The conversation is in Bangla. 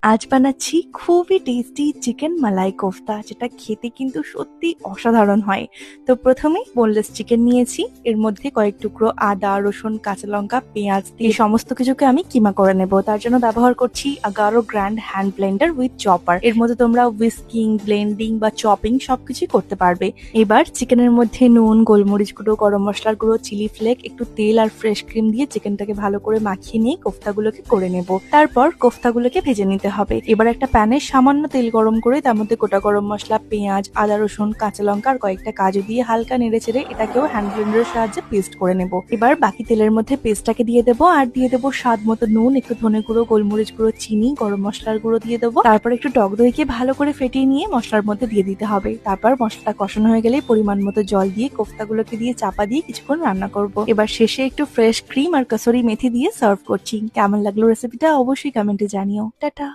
আজ বানাচ্ছি খুবই টেস্টি চিকেন মালাই কোফতা, যেটা খেতে কিন্তু সত্যি অসাধারণ হয়। তো প্রথমেই বোনলেস চিকেন নিয়েছি, এর মধ্যে কয়েক টুকরো আদা, রসুন, কাঁচা লঙ্কা, পেঁয়াজ দিয়ে সমস্ত কিছুকে আমি কিমা করে নেব। তার জন্য ব্যবহার করছি Agaro grand hand blender with chopper. এর মধ্যে তোমরা উইস্কিং, ব্লেন্ডিং বা চপিং সবকিছুই করতে পারবে। এবার চিকেনের মধ্যে নুন, গোলমরিচ গুঁড়ো, গরম মশলার গুঁড়ো, চিলি ফ্লেক, একটু তেল আর ফ্রেশ ক্রিম দিয়ে চিকেনটাকে ভালো করে মাখিয়ে নিয়ে কোফতাগুলোকে করে নেব। তারপর কোফতাগুলোকে ভেজে নিতে হবে। এবার একটা প্যানে সামান্য তেল গরম করে তার মধ্যে গোটা গরম মশলা, পেঁয়াজ, আদা, রসুন, কাঁচা লঙ্কা আর কয়েকটা কাজু দিয়ে হালকা নেড়ে চেড়ে এটাকেও হ্যান্ড ব্লেন্ডারের সাহায্যে পেস্ট করে নেব। এবার বাকি তেলের মধ্যে পেস্টটাকে দিয়ে দেবো আর দিয়ে দেবো স্বাদ মতো নুন, একটু ধনে গুঁড়ো, গোলমরিচ গুঁড়ো, চিনি, গরম মশলার গুঁড়ো দিয়ে দেবো। তারপর একটু টক দইকে ভালো করে ফেটিয়ে নিয়ে মশলার মধ্যে দিয়ে দিতে হবে। তারপর মশলাটা কষানো হয়ে গেলে পরিমাণ মতো জল দিয়ে কোফতাগুলোকে দিয়ে চাপা দিয়ে কিছুক্ষণ রান্না করব। এবার শেষে একটু ফ্রেশ ক্রিম আর কসুরি মেথি দিয়ে সার্ভ করছি। কেমন লাগলো রেসিপিটা অবশ্যই কমেন্টে জানিও। টাটা।